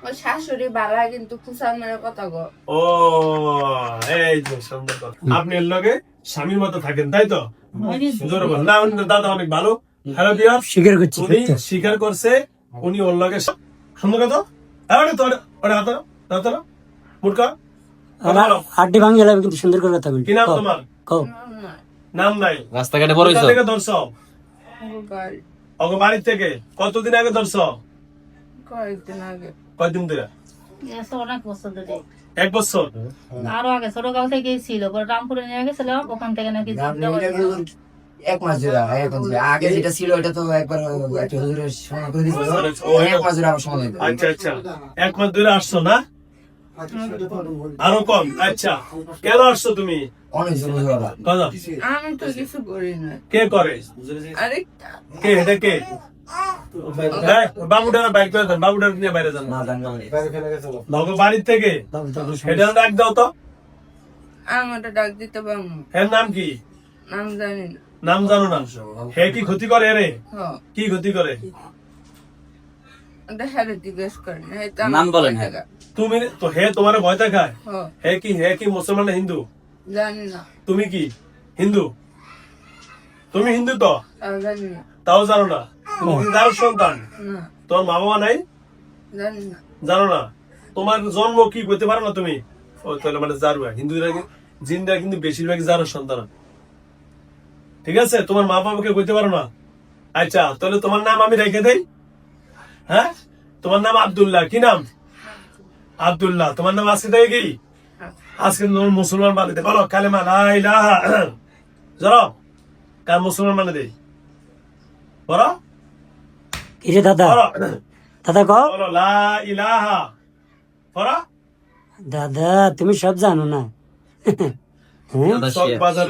ও শাশুড়ি বালা কিন্তু কুসার মেরে কথা গো। ও এই যে সুন্দর কথা। আপনি এর লগে স্বামীর মতো থাকেন তাই তো? জোরে বল। না দাদা অনেক ভালো। হ্যালো বিয়ার স্বীকার করছি উনি স্বীকার করছে উনি ওর লগে সুন্দর কথা। আরে তোর ওরে হাত দাও মুরকা হাড্ডি ভাঙে গেলে কিন্তু সুন্দর করে কথা বলি। কি নাম তোমার? কও নাম নাই রাস্তাঘাটে বড় কোথা হইছো? থেকে ধরছ? বাড়ি ওকে বাড়ি থেকে কতদিন আগে ধরছ? কয়েকদিন আগে। কয়দিন ধরে? অনেক বছর ধরে। 1 বছর। আরো আগে ছোটকাল থেকে ছিল, পরে রামপুরে নিয়ে গেছিলাম, ওখান থেকে নাকি এক মাস ধরে আগে যেটা ছিল ওটা তো একবার একটা হুজুরের সময় করে দিছিল, এক মাস ধরে আমার সময় দিত। আচ্ছা আচ্ছা 1 মাস ধরে আসছো না? আরো কম। আচ্ছা কেন আসছো তুমি? অনেক জন হুজুর আবার। কথা আমি তো কিছু করি না। কে করে? আরে কে এটা কে? বাবুটার বাইক করে দেন, বাবুটার নিয়ে বাইরে যান। না জানি না। ওকে বাড়ির থেকে এটা ডাক দাও তো। আমারটা ডাক দিতে পারবো। এর নাম কি? নাম জানি না। নাম জানো না? হে কি ক্ষতি করে রে? হ কি ক্ষতি করে? দেখারে জিজ্ঞেস করেন। নাম বলেন, হ্যাঁ। তুমি তো হে তোমার ভয় দেখায়? হ হে কি মুসলমান না হিন্দু? জানি না। তুমি কি হিন্দু? তুমি হিন্দু তো? জানি না। তাও জানো না? তুমি কি কারোর সন্তান? না তোমার মা বাবা নাই? জানি না। জানো না? তোমার জন্ম কি করতে পারো না তুমি? ও তাহলে মানে জারুয়া হিন্দুরা জিনরা কিন্তু বেশিরভাগ জারুর সন্তান। ঠিক আছে, তোমার মা বাবাকে কইতে পারো না? আচ্ছা তাহলে তোমার নাম আমি রেখে দেই। হ্যাঁ তোমার নাম আব্দুল্লাহ। কি নাম? আব্দুল্লাহ। তোমার নাম আজকে থেকে কি? আজকে তোমার মুসলমান বানাতে বলো কালেমা লা ইলাহা জানো কার মুসলমান মানে দেই বলো কিরে দাদা বলো দাদা কও বলো লা ইলাহা বলো। দাদা তুমি সব জানো না। হ্যাঁ? চক বাজার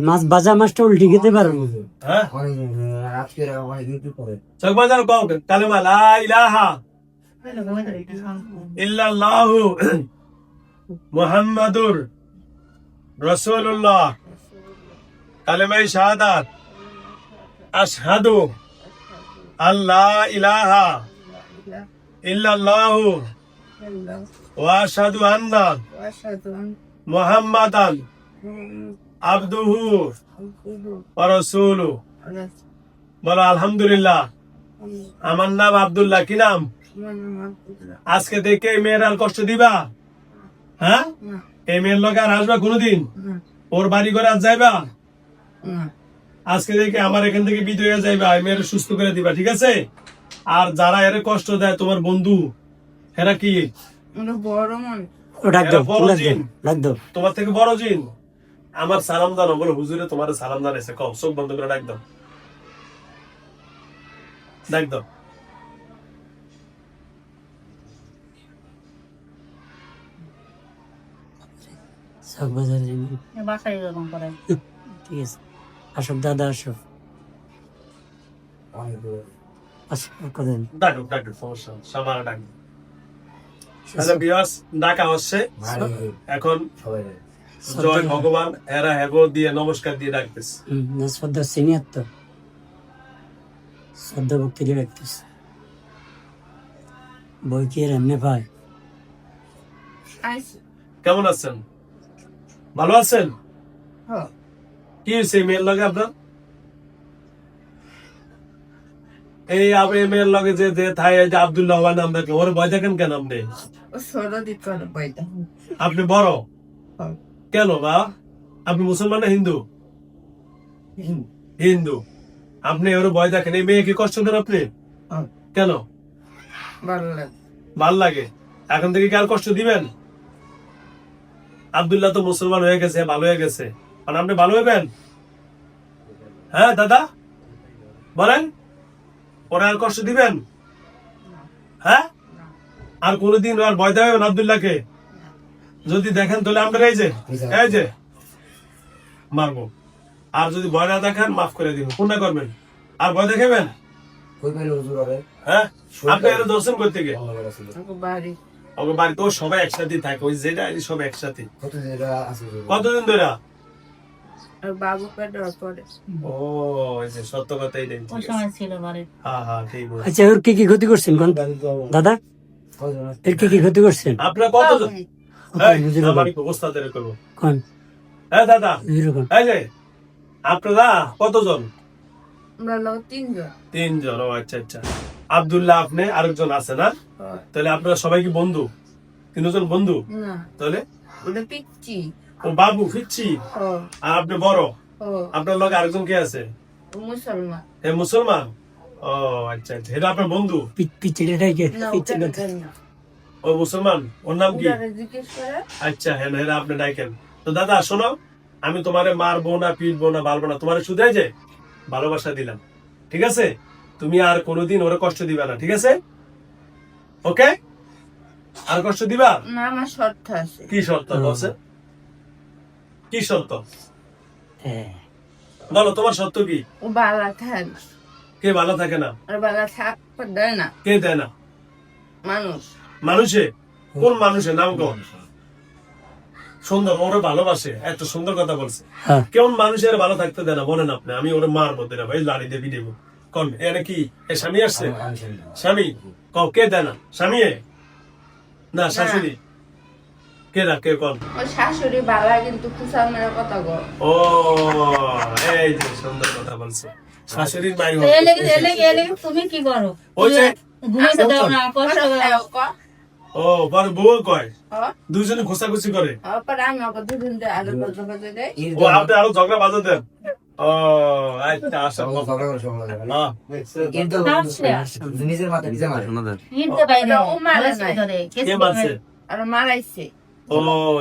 মাছ ভাজা মাছটা উল্টে খেতে পারো না। হ্যাঁ আজকে অনেক ইউটিউব করে। চক বাজার কও কালেমা লা ইলাহা ইল্লাল্লাহু মুহাম্মাদুর রাসূলুল্লাহ কালেমা শাহাদাত আশহাদু আল্লা ইলাহা ইল্লাল্লাহু ওয়া আশহাদু আন্না মুহাম্মাদান আবদুহু ওয়া রাসূলুহু। বলো আলহামদুলিল্লাহ। আমার নাম আব্দুল্লাহ। কি নাম? আজকে থেকে এই মেয়ের আর কষ্ট দিবা? হ্যাঁ এই মেয়ের লোক আর আসবা কোনোদিন? ওর বাড়ি করে আর যাইবা? আজকে থেকে আমার এখান থেকে বিদায় হয়ে যাইবা। এই মেয়ের সুস্থ করে দিবা, ঠিক আছে? আর যারা এর কষ্ট দেয় তোমার বন্ধু এরা কি? বড় মানুষ। ও ডাক দাও এরা বড় জিন। ডাক দাও। তোমার থেকে বড় জিন। আমার সালাম জানো? বলো হুজুরে তোমার সালাম জানাইছে। কও চোখ বন্ধ করে ডাক দাও, ডাক দাও। চক বাজারে যাই। বাসায় এরকম করে। ঠিক আছে আসো দাদা আসো অনেক দূরে। আসো করেন। ডাকো ডাকো সমস্যা সামার ডাক। আচ্ছা বিয়াস ডাকা হচ্ছে এখন। সবাই জয় ভগবান এরা হেগো দিয়ে নমস্কার দিয়ে ডাকতেছে। না শ্রদ্ধা সিনিয়র তো শ্রদ্ধা ভক্তি দিয়ে রাখতেছে। বই কি আর এমনি পায়? আইসি। কেমন আছেন? ভালো আছেন? হ কি হয়েছে মেয়ের লগে আপনার? এই মেয়ের লগে যে থাই যে আব্দুল্লাহ হওয়ার নাম দেখলো ওর ভয় দেখেন কেন আপনি? ও ছোট দিত করে বইটা। আপনি বড় হ্যাঁ। কেন বা? আপনি মুসলমান না হিন্দু? হিন্দু। আপনি ওর ভয় দেখেন। এই মেয়ে কি কষ্ট দেন আপনি? হ্যাঁ। কেন? ভালো লাগে। ভাল লাগে। এখন থেকে কি আর কষ্ট দিবেন? আব্দুল্লাহ তো মুসলমান হয়ে গেছে, ভালো হয়ে গেছে, মানে আপনি ভালো হইবেন? হ্যাঁ দাদা বলেন, ওরা আর কষ্ট দিবেন? হ্যাঁ আর কোনদিন আর ভয় দেবেন আব্দুল্লাহকে? যদি দেখেন তাহলে আমরা এই যে মারবো। আর যদি ভয় না দেখেন মাফ করে দিব, পুণ্য করবেন। আর ভয় দেখাবেন? কই পাইলো হুজুর আরে? হ্যাঁ আপনি এর দর্শন করতে গিয়ে বাড়ি ওকে বাড়ি তো সবাই একসাথে থাকে, ওই যেটা সব একসাথে। কতদিন এটা আছে হুজুর? কতদিন ধরে? আর বাবু পেটে পরে। ও এই যে সত্য কথা এটাই। ওই সময় ছিল বাড়ির। হ্যাঁ হ্যাঁ ঠিক বলেছেন। আচ্ছা ওর কি কি ক্ষতি করছেন কোন দাদা? এর কি ক্ষতি করছেন? আপনারা কতজন? এই, বুঝি না। আমার একটু ওস্তাদের করবো। কোন হ্যাঁ দাদা, এরকম এই যে আপনারা কতজন? আমরা লোক 3 জন। 3 জন। ও আচ্ছা আচ্ছা। আব্দুল্লাহ আপনি আরেকজন আছে না? হয়। তাহলে আপনারা সবাই কি বন্ধু? 3 জন বন্ধু? না তাহলে ওটা পিচ্ছি। ও বাবু ফিচ্ছি ও আর আপনি বড়, ও আপনার লগে আরেকজন কে আছে? মুসলমান। এ মুসলমান? ও আচ্ছা আচ্ছা, এটা আপনার বন্ধু? পিচ্ছিটাই কে না পিচ্ছি ওটা কথা না। ও মুসলমান, ওর নাম কি? ওটারে জিজ্ঞেস করে আচ্ছা হ্যাঁ হ্যাঁ, আপনি ডাকেন। তো দাদা শোনো, আমি তোমারে মারবো না, পিটবো না, মারবো না, তোমার শুধু এই যে ভালোবাসা দিলাম, ঠিক আছে? তুমি আর কোনোদিন ওরে কষ্ট দিবা না, ঠিক আছে? ওকে? আর কষ্ট দিবা? না আমার শর্ত আছে। কি শর্ত বলছে? কি শর্ত হ্যাঁ বলো, তোমার শর্ত কি? ও বালা থাকে না। কে ভালো থাকে না? আর বালা থাকতে দেয় না কে দেয় না? মানুষ। মানুষে? কোন মানুষের নাম কোন? সুন্দর, ওরে ভালোবাসে, এত সুন্দর কথা বলছে। হ্যাঁ কেমন মানুষের ভালো থাকতে দেয় না বলেন আপনি? আমি ওরে মারবো দেনা ভাই, লাড়ি দেবি দেবো কোন? এ নাকি এ স্বামী আসছে? স্বামী কও, কে দেয় না? স্বামী না শাশুড়ি? কে না কে কোন? ওর শাশুড়ি বালা কিন্তু খুশা মেরে কথা গো। ও এই যে সুন্দর কথা বলছে, শাশুড়ির মাই তো এলে তুমি কি করো? ওই যে ঘুমাইতে দাও না, কষ্ট করে। ও পরে বউ কয় ও দুইজনে ঘোষাঘুষি করে। পরে আমি ওকে দুদিন আরো বলতে দেয়। ও আপনি আরো ঝগড়া বাজা দেন? ও আচ্ছা আসা হ্যাঁ। কিন্তু নিজের মাথা নিজে মারে হিঁটতে বাইরে ও মারে নাই। কে মারছে? আর মারাইছে। ও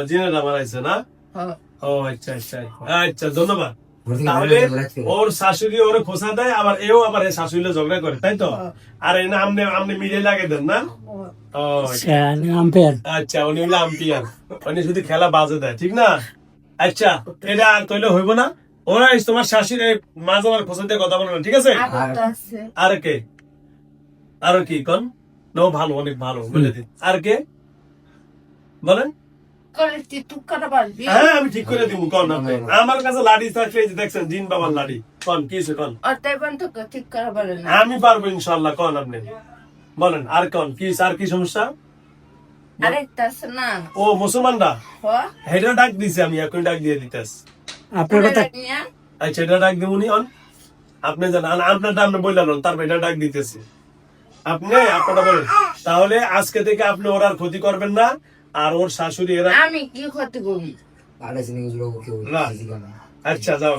জিনেরা মারাইছে না? হ। ও আচ্ছা আচ্ছা আচ্ছা, ধন্যবাদ। তাহলে ওর শাশুড়ি ওরে খোসা দেয়, আবার এও আবার এই শাশুড়িলে ঝগড়া করে, তাই তো? আর এই না আপনি আপনি মিলে লাগে দেন না? ও ও আম্পায়ার আচ্ছা, উনি হলো আম্পিয়ার, উনি শুধু খেলা বাজে দেয়, ঠিক না? আচ্ছা, এটা আর তৈলে হইব না। ওরা তোমার শাশুড়ি মাঝে আমার খোসা দিয়ে কথা বলবে না, ঠিক আছে? আবার তো আছে। আর কে? আর কি কোন? নো ভালো, অনেক ভালো বলে দিন। আর কে বলেন? করে তুই টুকাটা পারবি। হ্যাঁ আমি ঠিক করে দিব কোন আপনি। আমার কাছে লাঠি থাকলে এই যে দেখছেন জিন বাবার লাঠি, কোন কি হইছে কোন? আর তাই বন্ধ ঠিক করা বলে না। আমি পারবো ইনশাআল্লাহ, কোন আপনি বলেন। আর কোন কি, আর কি সমস্যা? আরেকটা আছে না। ও মুসলমানরা হ। হেডা ডাক দিছে, আমি এখন ডাক দিয়ে দিতেছি। আপনার কথা নিয়া আচ্ছা এটা ডাক দিবনি অন, আপনি জানেন আপনারটা আপনি বললেন তারপর এটা ডাক দিতেছি। আপনি আপনারা বলেন তাহলে আজকে থেকে আপনি ওর আর ক্ষতি করবেন না, আর ওর শাশুড়ি এরা। আমি কি ক্ষতি করবি? আড়াইশো নিউজ লোক কেউ না। আচ্ছা যাও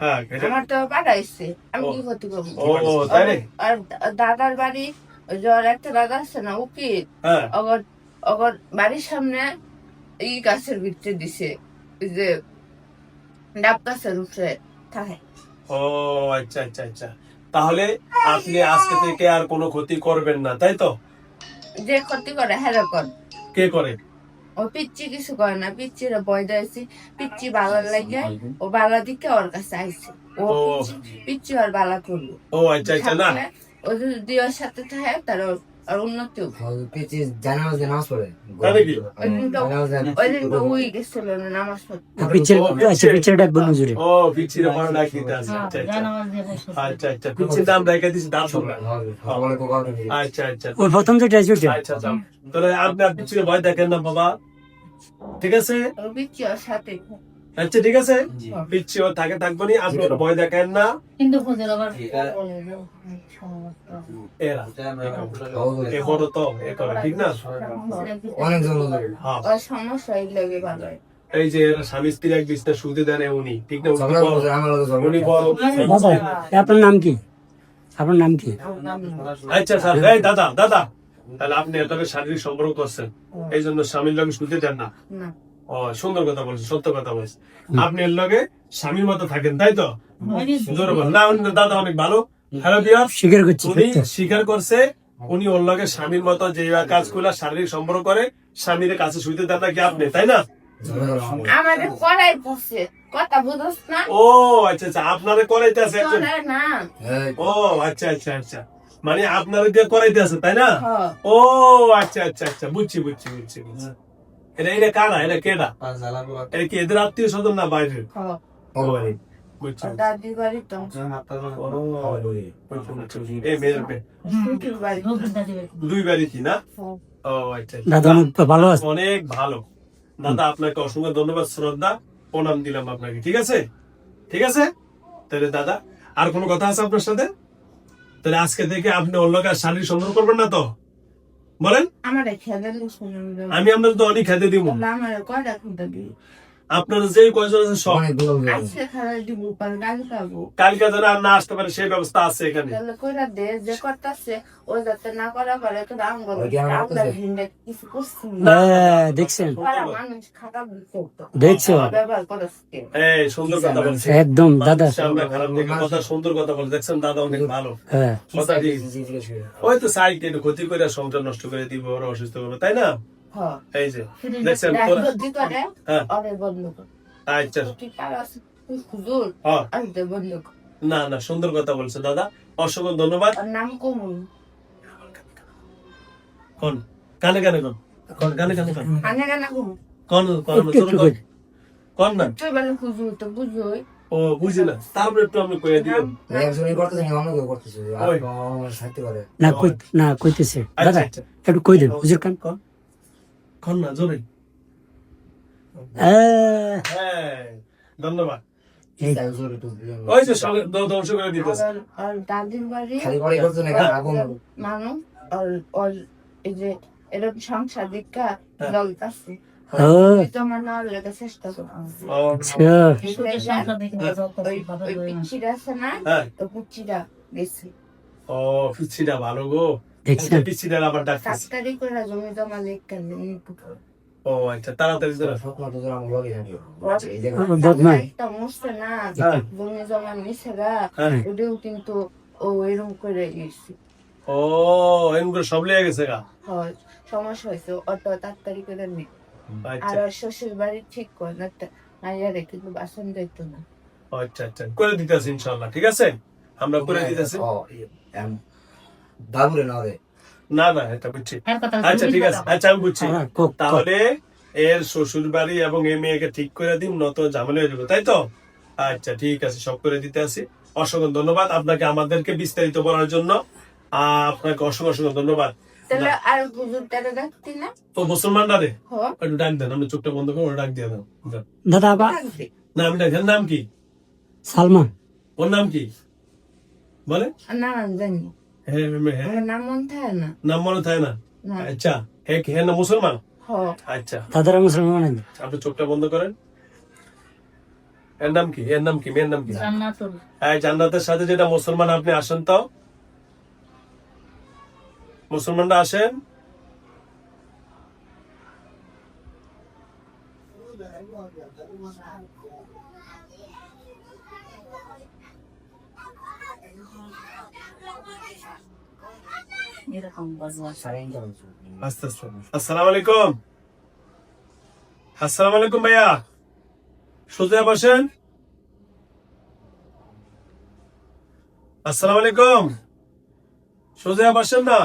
হ্যাঁ এটা- আমার তো পাঠাইছে, আমি কি ক্ষতি করবো? ও তাই রে? আর দাদার বাড়ি ওই যে ওর একটা দাদা আছে না উকিল, হ্যাঁ অগর অগর বাড়ির সামনে এই গাছের ভিতরে দিছে, ওই যে ডাব গাছের উপরে থাকে। ও আচ্ছা আচ্ছা আচ্ছা, তাহলে আপনি আজকে থেকে আর কোনো ক্ষতি করবেন না, তাই তো? যে ক্ষতি করে হেরা কর। কে করে? ও পিচ্ছি কিছু করে না, পিচ্ছিরা বয় দিয়েছি, পিচ্ছি বালার লাগে ও বালা দিকে ওর কাছে আইছে। ও ও। পিচ্ছি আর বালা করবো। ও আচ্ছা আচ্ছা না থাকলে ও যদি ওর সাথে থাকে তার আর উন্নতি হবে। জানাজ নামাজ পড়ে তাহলে কি? ওই দিন তো উই গেছিল না নামাজ পড়তে। পিচ্ছের আচ্ছা পিচ্ছের ডাকবো নজরে ও পিচ্ছিরে বড় ডাক দিতে আছে। আচ্ছা আচ্ছা জানামাজ দিয়ে বসো। আচ্ছা আচ্ছা, পিচ্ছির দাম রেখে দিছি দাম শুনবেন। আচ্ছা আচ্ছা ওই প্রথম যেটা আছে ওইটা আচ্ছা যাও, তাহলে আপনি আর পিচ্ছিরে ভয় দেখেন না বাবা, ঠিক আছে? ও পিচ্ছি ওর সাথে। আচ্ছা ঠিক আছে, পিচ্ছি ও থাকে থাকবো নি, আপনি ওর ভয় দেখেন না। কিন্তু খুঁজে আবার এরা এ বড় তো এ করে, ঠিক না? অনেকজন হ্যাঁ ওর সমস্যা এই লাগে ভালো। এই যে এরা স্বামী স্ত্রী এক বিছনা শুতে দেন উনি, ঠিক না? ঝগড়া করছে আমার লোক উনি বড়। দাদা আপনার নাম কি? আপনার নাম কি? আচ্ছা স্যার, এই দাদা দাদা, তাহলে আপনি এত শারীরিক সম্পর্ক করছেন, এই জন্য স্বামীর লগে শুতে দেন না? না ও সুন্দর কথা বলছেন, সত্য কথা বলছেন। আপনি এর লগে স্বামীর মতো থাকেন, তাই তো? জোরে বলেন। না উনি দাদা অনেক ভালো। হ্যালো বিয়ার, স্বীকার করছি উনি স্বীকার করছে উনি ওর লগে স্বামীর মতো যে কাজগুলা শারীরিক সম্পর্ক করে স্বামীর কাছে শুইতে দেন নাকি আপনি, তাই না? আমাদের করাই পড়ছে, কথা বুঝছ না? ও আচ্ছা আচ্ছা, আপনারে করাইতে আছে একজন। চলে না। ও আচ্ছা আচ্ছা আচ্ছা, মানে আপনারে দিয়ে করাইতে আছে, তাই না? হ। ও আচ্ছা আচ্ছা আচ্ছা, বুঝছি বুঝছি বুঝছি বুঝছি। এটা এটা কারা, এটা কেডা? এটা কি এদের আত্মীয় স্বজন না বাইরের? হ। ও বুঝছি। দাদির বাড়ি তো এই মেয়ের মেয়ে। শ্বশুর বাড়ি দুই বাড়িতে না? হ্যাঁ। ও আচ্ছা। দাদা অনেক ভালো আছে। অনেক ভালো দাদা, আপনাকে অসংখ্য ধন্যবাদ, শ্রদ্ধা, প্রণাম দিলাম আপনাকে। ঠিক আছে, ঠিক আছে। তাহলে দাদা, আর কোনো কথা আছে আপনার সাথে? তাহলে আজকে থেকে আপনি অন্য কাজ শারীরিক সম্পর্ক করবেন না তো? বলেন। আমার খেতে শুনে আমি আপনার তো অনেক খেতে দিব। আমার কয়টা খুঁজে দিই আপনার যে কয়জন আছে সব অনেকগুলো হয়ে গেল। আজকে খাবার দিব কাল গাল খাবো কালকে যেন আর না আসতে পারে সেই ব্যবস্থা আছে এখানে। তাহলে কইরা দে যে করতেছে ও যাতে না করা পারে তো আমগুলো ওই কি আমার আমরা করতেছে? ভিন্ডে কিছু করছি না দেখছেন ওরা মানুষ খারাপ করতো দেখছো ব্যবহার করছে এই সুন্দর কথা বলছে একদম দাদা। মানুষের আমরা খারাপ দেখে কথা, সুন্দর কথা বলে দেখছেন দাদা অনেক ভালো হ্যাঁ কথা ঠিক। জিজ্ঞেস করে। ওই তো সাইড একটু ক্ষতি করে সংসার নষ্ট করে দিব, ওরা অসুস্থ করবে, তাই না? হ্যাঁ এই যে দেখছেন তোরা- বুদ্ধি করে হ্যাঁ অনেক বন্ধ করে আচ্ছা তুই কার আছে তুই হুজুর হ্যাঁ আর দে বন্ধ কর না না সুন্দর কথা বলছে দাদা, অসংখ্য ধন্যবাদ। আর নাম কমুন কোন কানে কানে কোন কোন কানে কানে কোন আনে গানা কমুন কোন কোন একটু একটু করে। কোন না? তুই বলে হুজুর তো বুঝোই ও বুঝি না, তারপরে একটু আমি কয়ে দিলাম। একজনই করতেছে না, অন্য কেউ করতেছে। আর ওই। আমার সাথে পারে। না কইতেছে আচ্ছা দাদা আচ্ছা একটু কই দেন হুজুর খান। কোন কোন না জোরে। হ্যাঁ ধন্যবাদ। এই একজন একটু দিলেন। ওই যে সঙ্গে ধ্বংস করে দিতেছে। আর দাদির বাড়ি খালি পরে করতেছে না, আগুন। মানুষ আর এই যে এরকম সংসার দীক্ষা দলতাছে ও তোমার নেওয়ার লেগে চেষ্টা করো ও, আচ্ছা সুখের সংসার দেখে ওই পিচ্ছিটা আছে না হ্যাঁ ওই পিচ্ছিটা গেছি ও পিচ্ছিটা ভালো গো। দেখছেন পিচ্ছিটার আবার ডাকতেছে। 7 তারিখ করে জমি জমা লেখা ও আচ্ছা তাড়াতাড়ি ধরো। স্বপ্ন তো আমার লগে থাকে। এই যে বদমাই একটা মুছছে না হ্যাঁ। জমি জমা নিছে গা হ্যাঁ। ওটাও কিন্তু ও এরকম করে গেছি ও এরকম করে সব লেগে গেছে গা। হয় সমস্যা হয়েছে অত তাড়াতাড়ি করে নি আর আচ্ছা ওর শ্বশুর বাড়ি ঠিক করে একটা মাইয়ারে কিন্তু বাসন দিত না আচ্ছা আচ্ছা করে দিতেছি ইনশাআল্লাহ, ঠিক আছে আমরা করে দিতেছি। ও, বাবুরে না রে। না না এটা বুঝছি। এর কথা আচ্ছা ঠিক আছে, আচ্ছা আমি বুঝছি। হ্যাঁ, কোক, কোক। তাহলে এর শ্বশুর বাড়ি এবং এই মেয়েকে ঠিক করে দিন, নত ঝামেলা হয়ে যাবে, তাই তো? আচ্ছা ঠিক আছে, সব করে দিতে আসি। অসংখ্য ধন্যবাদ আপনাকে আমাদেরকে বিস্তারিত বলার জন্য। আপনাকে অসংখ্য অসংখ্য ধন্যবাদ। তাহলে আর বুজুর্গটারে ডাকতি না তো মুসলমানরা রে হ একটু ডাক দেন, আপনি চোখটা বন্ধ করে ওরা ডাক দিয়ে দেন। যান। দাদা আবার ডাকবে না আমি ডাক, নাম কি? সালমান ওর নাম কি বলে? না জানি হ্যাঁ হ্যাঁ আমার নাম মন থাকে না নাম মনে থাকে না? না আচ্ছা হ্যাঁ না মুসলমান? হ আচ্ছা দাদারা মুসলমান আপনি চোখটা বন্ধ করেন। এর নাম কি? এর নাম কি? মেয়ের নাম কি? জান্নাতুল হ্যাঁ জান্নাতের সাথে যেটা মুসলমান, আপনি আসেন তো, মুসলমানরা আসেন। এরকম বদমাশ আস্তে আস্তে। আসসালামু আলাইকুম। আসসালামু আলাইকুম ভাইয়া, সোজা বসেন। আসসালামু আলাইকুম, সোজা বসেন না।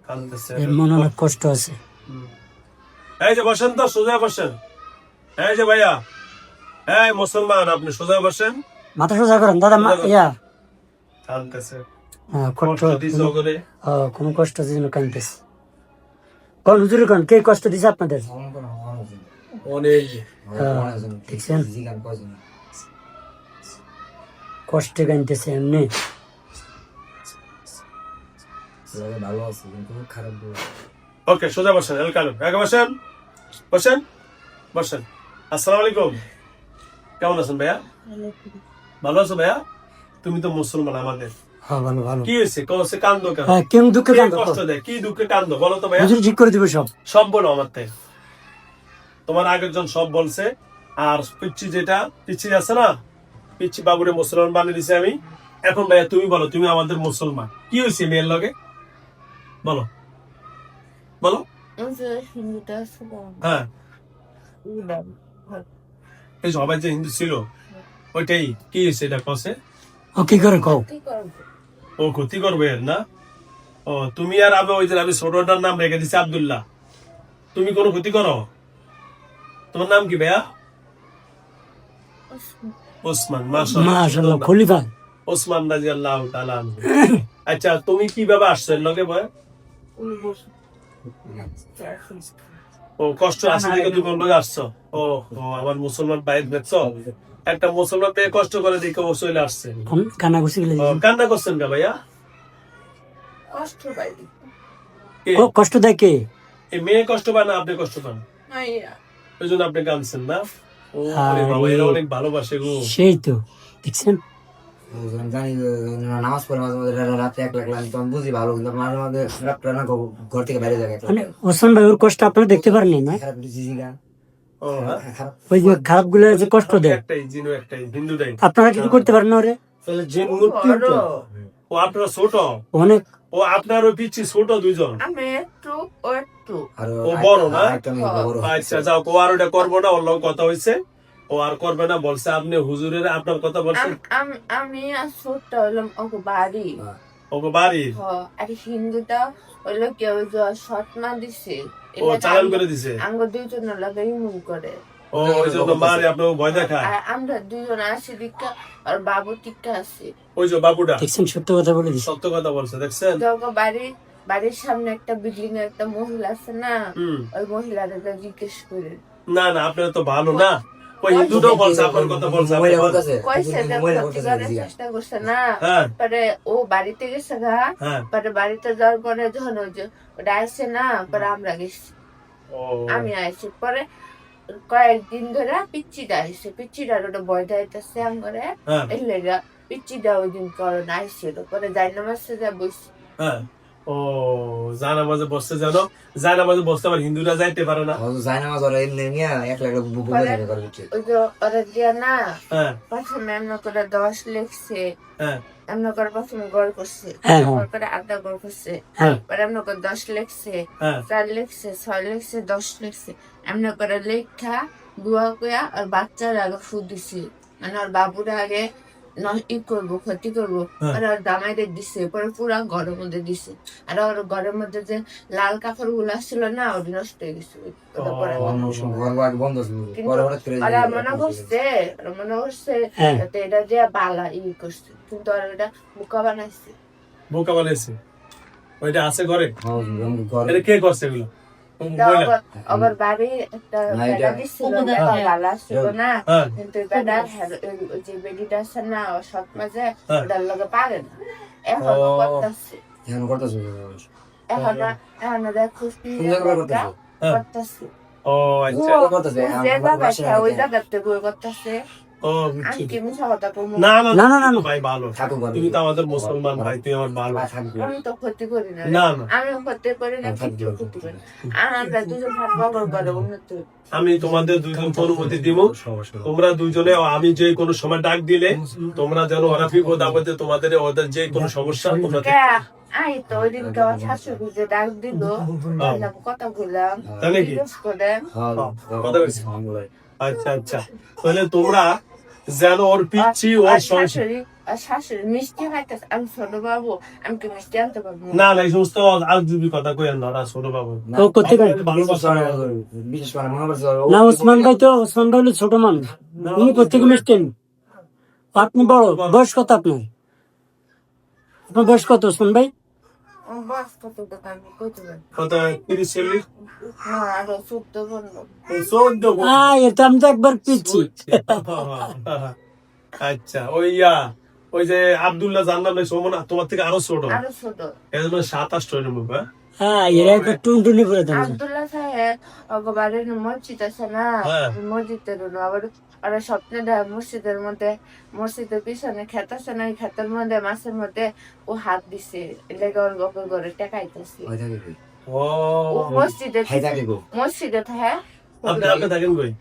কাঁদতেছে। এর মনে অনেক কষ্ট আছে। এই যে বসেন তো, সোজা বসেন। এই যে ভাইয়া, এই মুসলমান, আপনি সোজা বসেন। মাথা সোজা করেন দাদা ইয়া কাঁদতেছে, কষ্ট কষ্ট দিছে ওগরে। কোনো কষ্ট দিন কানতেছে। কোন হুজুর কোন কে কষ্ট দিছে আপনাদের? আমার কোনো মানুষ নেই। অনেক অনেকজন। দেখছেন? জিগান কয়জন? কষ্টে কানতেছে এমনি। সবাই ভালো আছে, কিন্তু খারাপ বলে। ওকে সোজা বসেন, এল কালু আগে বসেন, বসেন বসেন। আসসালামু আলাইকুম, কেমন আছেন ভাইয়া? ভালো আছো ভাইয়া? তুমি তো মুসলমান আমাদের, হ্যাঁ ভালো ভালো। কি হয়েছে? কষ্ট কান্দো কেন? হ্যাঁ কেমন দুঃখে কে কান্দো? কষ্ট দেয়? কি দুঃখে কান্দো বলো তো ভাইয়া? হুজুর ঠিক করে দিবে সব। সব বলো আমার তাই। তোমার আগের জন সব বলছে। আর পিচ্ছি যেটা পিচ্ছি আছে না, পিচ্ছি বাবুরে মুসলমান বানিয়ে দিছে আমি। এখন ভাইয়া তুমি বলো, তুমি আমাদের মুসলমান, কি হয়েছে মেয়ের লগে বলো বলো। ওই যে হিন্দুটা আছে না, হ্যাঁ ওটা, এই সবাই যে হিন্দু ছিল ওইটাই, কি হয়েছে এটা কসে? ও কি করে কও? কি করবো ও ক্ষতি করবে এর না? ও তুমি আর আমি ওই যে আমি ছোটটার নাম রেখে দিছি আব্দুল্লাহ, তুমি কোনো ক্ষতি করো? তোমার নাম কি ভাইয়া? ওসমান, মাশাআল্লাহ মাশাআল্লাহ খলিফা। ওসমান রাদিয়াল্লাহু তাআলা আনহু। আচ্ছা তুমি কিভাবে আসছো এর লগে ভাই? ও কষ্ট আছে দেখে তুমি ওর লগে আসছো। ও ও আমার মুসলমান ভাই দেখছো, একটা মুসলমান পেয়ে কষ্ট করে দেখে ও চলে আসছে। কানা ঘুষি গেলে ও, কান্না করছেন না ভাইয়া? কষ্ট পাই কে? কষ্ট দেয় কে? এই মেয়ে কষ্ট পায় না আপনি কষ্ট পান? মাইয়া ওই জন্য আপনি কাঁদছেন না? ও আরে, বাবা, এরা অনেক ভালোবাসে গো। সেই তো দেখছেন। জানি নামাজ পড়ে মাঝে মাঝে রাতে এক লাগলাম, তখন বুঝি ভালো, কিন্তু মাঝে মাঝে রাত্রে না ঘর থেকে বাইরে যাবে মানে ওসমান ভাই ওর কষ্ট আপনারা দেখতে পারেননি না? খারাপ জিজি গান ও হ্যাঁ, খারাপ ওই যে খারাপ গুলো যে কষ্ট দেয়, একটাই জিনু, একটাই হিন্দুটাই। আপনারা কিছু করতে পারেন না ওরে? তাহলে জিন মূর্তি তো। ও আপনারা ছোট, অনেক ও আপনার ওই পিচ্ছি ছোট দুইজন। আমি একটু ও একটু আর ও বড় না? একটা মেয়ে বড় আচ্ছা যাও, ও আর ওটা করবো না, ওর লগে কথা হয়েছে, ও আর করবে না বলছে। আপনি হুজুরের আপনার কথা বলছেন, আমি আর ছোট্ট হইলাম ওকে বাড়ি ওকে বাড়ি আর হিন্দুটা হইলো কেউ সৎমা দিছে ও চালান করে দিছে। আঙ্গ দুইজন লাগে ইমুন করে ও ওই জন্য মারে আপনাকে ভয় দেখায়। আর আমরা দুইজন আছি টিকা আর বাবু টিকা আছে। ওই যে বাবুটা দেখছেন সত্য কথা বলে দিচ্ছে। সত্য কথা বলছে, দেখছেন? যখন বাড়ির সামনে একটা বিল্ডিং এর একটা মহিলা আছে না, হুম। ওই মহিলাটা জিজ্ঞেস করে না না, আপনার তো ভালো না। ওই হিন্দুটাও বলছে আপনার কথা বলছে, আপনি মহিলা বলেন। বলতেছে কইছে যে মহিলা ক্ষতি বলতেছে করার জিগা চেষ্টা করছে না, হ্যাঁ পরে ও বাড়িতে গেছে গা, হ্যাঁ। পরে বাড়িতে যাওয়ার পরে যখন ওই যে ওটা আসছে না, পরে আমরা গেছি, ও আমি আইছি পরে কয়েকদিন ধরে পিচ্চিটা আইছে, পিচ্চিটার ওটা ভয় দেখাইতেছে করে হ্যাঁ এই লেগা পিচ্চিটা ওই দিন করোনা আইছিল, পরে যাই নামাজে যা বসছি। হ্যাঁ। ও জানামাজে বসতে জানো, জানামাজে বসতে আবার হিন্দুরা যাইতে পারে না। জায়নামাজ ওরা এমনি নিয়ে এক লাখ বুবু করে করে দিচ্ছে ওই যে ওরা দিয়া না হ্যাঁ প্রথমে এমন করে 10 লিখছে, হ্যাঁ এমন করে প্রথমে গড় করছে, হ্যাঁ, তারপর করে আধা গড় করছে, হ্যাঁ পরে এমন করে 10 লিখছে, হ্যাঁ। 4 লিখছে, 6 লিখছে, 10 লিখছে, এমন করে লেখা দুয়া কয়া আর বাচ্চার আগে ফু দিছে, মানে ওর বাবুর আগে ই করবো, ক্ষতি করবো, হ্যাঁ। আর ওর জামাইদের দিছে, পরে পুরা ঘরের মধ্যে দিছে, আর ওর ঘরের মধ্যে যে লাল কাপড় গুলো আসছিল না, ওটা নষ্ট হয়ে গেছে ওটা পরে। ঘর বন্ধ ছিল কিন্তু পরে হঠাৎ করে ওরা মনে করছে হ্যাঁ। যাতে এটা যে বালা ই করছে, কিন্তু ওরা এটা বোকা বানাইছে। বোকা বানাইছে। ওইটা আছে ঘরে? ঘর এটা কে করছে এগুলো? এটা মহিলা? আবার বাড়ি একটা না, বেড়া এটা- দিছিল, ও বোধহয় বেড়া বালা ছিল না, হ্যাঁ কিন্তু বেড়া ওই যে বেডিটা আছে না, ও সৎ মাঝে হ্যাঁ। ওটার লগে পারে না, এখন ও। করতেছে, এখন করতেছে এখন দেখো সুন্দর করে করতেছে হ্যাঁ। করতেছে, ও আচ্ছা। করতেছে যে জায়গাটা ওই জায়গাতে বই করতেছে। ও আমি কি মিশা কথা কমু? না না না, না, না, না। ভাই ভালো, থাকুক ঘরে। তুমি তো আমাদের মুসলমান ভাই, তুমি আমার ভালো। থাকবে আমি তো ক্ষতি করি না, না না, আমি ক্ষতি করি না, থাকবে, কিছু ক্ষতি করি না। আমরা দুজন ভাগ বগর করে উন্নতি। আমি তোমাদের দুইজন অনুমতি দিব, তোমরা দুইজনে আমি যে কোনো সময় ডাক দিলে তোমরা যেন ওরা বিপদ আপদে তোমাদের ওদের যে কোনো সমস্যা তোমরা আই তো ওই দিন আমার শাশুড়ি যে ডাক দিল, আমি কথা বললাম, তাই নাকি? জিজ্ঞেস করে কথা বলছি। আচ্ছা আচ্ছা, তাহলে তোমরা যেন ওর পিচ্ছি ওর আর সংসার। শাশুড়ি মিষ্টি খাইতেছে, আমি ছোট বাবু, আমি কি মিষ্টি আনতে পারবো না? না না, এই সমস্ত আজগুবি কথা কইেন না, ওরা ছোট বাবু। ও করতে পারে ভালোবাসা বিশেষ করে মনে করছে না। ওসমান ভাই তো, ওসমান ভাই হলো ছোট মানুষ, উনি প্রত্যেকে মিশতেন। আপনি বড়, বয়স কত আপনার? আপনার বয়স কত ওসমান ভাই? ও বাস কত টাকা আমি কইতে পারি কত 30 40? না, আরো 14 15। 14? এটা আমি তো একবার পিচ্ছি। আচ্ছা, ওই যে আব্দুল্লাহ জান্নাত ভাই সোমনা তোমার থেকে আরো ছোট, আরো ছোট। এজন্য 27 টনের মুখ। হ্যাঁ এরা একটা টুনটুনি করে দেন। আব্দুল্লাহ সাহেব বাড়ির মসজিদ আছে না, হ্যাঁ। মসজিদের আবার ওরা স্বপ্নে মসজিদের মধ্যে, মসজিদের পিছনে ক্ষেত আছে না, ওই ক্ষেতের মধ্যে মাছের মধ্যে ও হাত দিছে, লেগে ওর গপে করে টেকাইতেছে। ও ও মসজিদে মসজিদে হ্যাঁ আপনি আপনি থাকেন কই?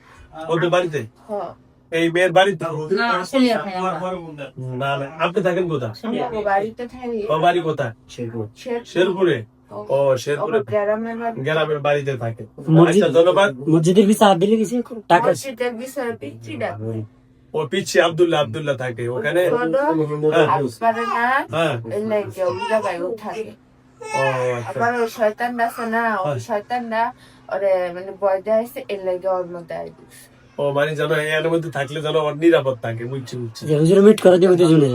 ওদের বাড়িতে? হ্যাঁ, এই মেয়ের বাড়িতে? না আসলে ভাই আমরা না না, আপনি থাকেন কোথায়? ও বাড়িতে থাকি ও বাড়ি কোথায়? শেরপুরে? ও শেরপুরে গ্রামের বাড়ি। গ্রামের বাড়িতে থাকে। মসজিদ- আচ্ছা ধন্যবাদ। মসজিদের পিছে হাত দিলে গেছে টাকা। মসজিদের বিষয়ে পিচ্ছিটা ও পিচ্ছি আব্দুল্লাহ থাকে ওখানে। আসবারে না, হ্যাঁ এই লাগে ওই জায়গায় ও থাকে। ও আচ্ছা আবার ওই শয়তানটা আছে না, ওই শয়তানটা ওরে মানে ভয় দেখাইছে, এর লাগে ওর মধ্যে আই দিছে। ও মানে যেন এর মধ্যে থাকলে যেন ওর নিরাপদ থাকে, বুঝছি বুঝছি। যে হুজুর মিট করে দেবে দুজনে